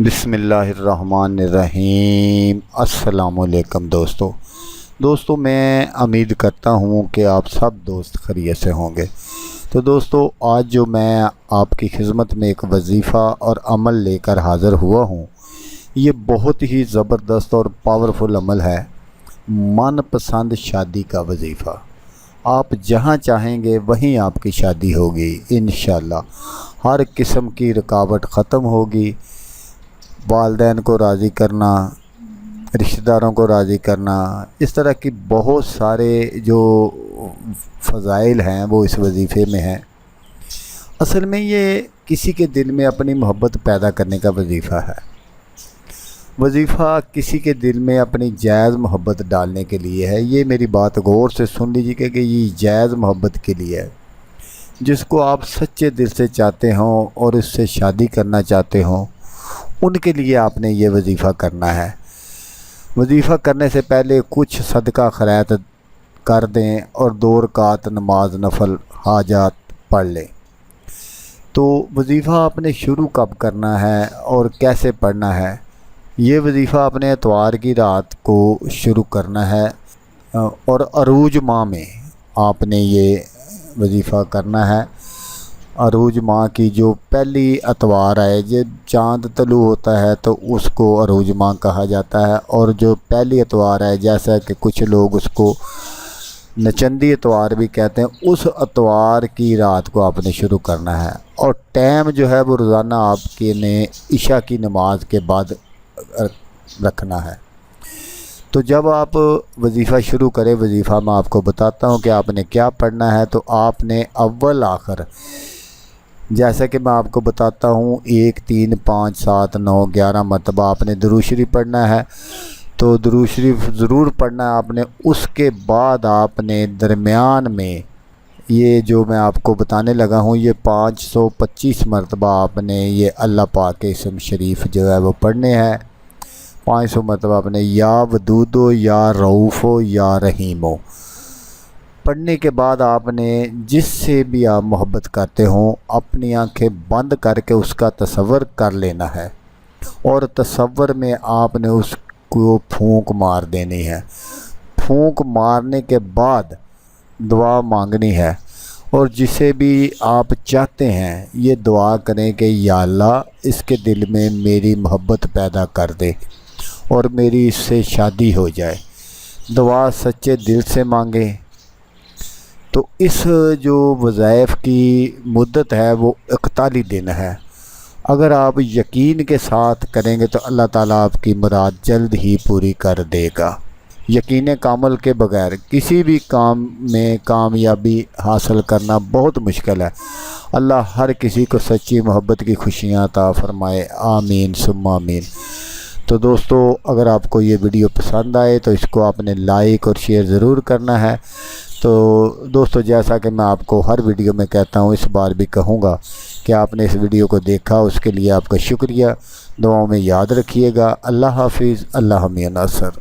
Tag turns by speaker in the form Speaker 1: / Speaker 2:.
Speaker 1: بسم اللہ الرحمن الرحیم۔ السلام علیکم دوستو میں امید کرتا ہوں کہ آپ سب دوست خیریت سے ہوں گے۔ تو دوستو آج جو میں آپ کی خدمت میں ایک وظیفہ اور عمل لے کر حاضر ہوا ہوں، یہ بہت ہی زبردست اور پاورفل عمل ہے، من پسند شادی کا وظیفہ۔ آپ جہاں چاہیں گے وہیں آپ کی شادی ہوگی انشاءاللہ۔ ہر قسم کی رکاوٹ ختم ہوگی۔ والدین کو راضی کرنا، رشتہ داروں کو راضی کرنا، اس طرح کی بہت سارے جو فضائل ہیں وہ اس وظیفے میں ہیں۔ اصل میں یہ کسی کے دل میں اپنی محبت پیدا کرنے کا وظیفہ ہے۔ وظیفہ کسی کے دل میں اپنی جائز محبت ڈالنے کے لیے ہے۔ یہ میری بات غور سے سن لیجیے کہ یہ جائز محبت کے لیے ہے، جس کو آپ سچے دل سے چاہتے ہوں اور اس سے شادی کرنا چاہتے ہوں، ان کے لیے آپ نے یہ وظیفہ کرنا ہے۔ وظیفہ کرنے سے پہلے کچھ صدقہ خیرات کر دیں اور 2 رکعت نماز نفل حاجات پڑھ لیں۔ تو وظیفہ آپ نے شروع کب کرنا ہے اور کیسے پڑھنا ہے؟ یہ وظیفہ اپنے اتوار کی رات کو شروع کرنا ہے اور عروج ماہ میں آپ نے یہ وظیفہ کرنا ہے۔ عروج ماہ کی جو پہلی اتوار ہے، جب چاند طلوع ہوتا ہے تو اس کو عروج ماہ کہا جاتا ہے، اور جو پہلی اتوار ہے، جیسا کہ کچھ لوگ اس کو نچندی اتوار بھی کہتے ہیں، اس اتوار کی رات کو آپ نے شروع کرنا ہے۔ اور ٹائم جو ہے وہ روزانہ آپ کے نے عشاء کی نماز کے بعد رکھنا ہے۔ تو جب آپ وظیفہ شروع کریں، وظیفہ میں آپ کو بتاتا ہوں کہ آپ نے کیا پڑھنا ہے۔ تو آپ نے اول آخر، جیسا کہ میں آپ کو بتاتا ہوں، 1 3 5 7 9 11 مرتبہ آپ نے درود شریف پڑھنا ہے۔ تو درود شریف ضرور پڑھنا ہے آپ نے۔ اس کے بعد آپ نے درمیان میں یہ جو میں آپ کو بتانے لگا ہوں، یہ 525 مرتبہ آپ نے یہ اللہ پاک کے اسم شریف جو ہے وہ پڑھنے ہیں۔ 500 مرتبہ آپ نے یا ودودو، یا رؤوفو، یا رحیمو پڑھنے کے بعد آپ نے جس سے بھی آپ محبت کرتے ہوں اپنی آنکھیں بند کر کے اس کا تصور کر لینا ہے، اور تصور میں آپ نے اس کو پھونک مار دینی ہے۔ پھونک مارنے کے بعد دعا مانگنی ہے، اور جسے بھی آپ چاہتے ہیں یہ دعا کریں کہ یا اللہ اس کے دل میں میری محبت پیدا کر دے اور میری اس سے شادی ہو جائے۔ دعا سچے دل سے مانگیں۔ تو اس جو وظائف کی مدت ہے وہ 41 دن ہے۔ اگر آپ یقین کے ساتھ کریں گے تو اللہ تعالیٰ آپ کی مراد جلد ہی پوری کر دے گا۔ یقین کامل کے بغیر کسی بھی کام میں کامیابی حاصل کرنا بہت مشکل ہے۔ اللہ ہر کسی کو سچی محبت کی خوشیاں عطا فرمائے، آمین ثم آمین۔ تو دوستو اگر آپ کو یہ ویڈیو پسند آئے تو اس کو آپ نے لائک اور شیئر ضرور کرنا ہے۔ تو دوستو جیسا کہ میں آپ کو ہر ویڈیو میں کہتا ہوں، اس بار بھی کہوں گا کہ آپ نے اس ویڈیو کو دیکھا، اس کے لیے آپ کا شکریہ۔ دعاؤں میں یاد رکھیے گا۔ اللہ حافظ، اللہ حمی ناصر۔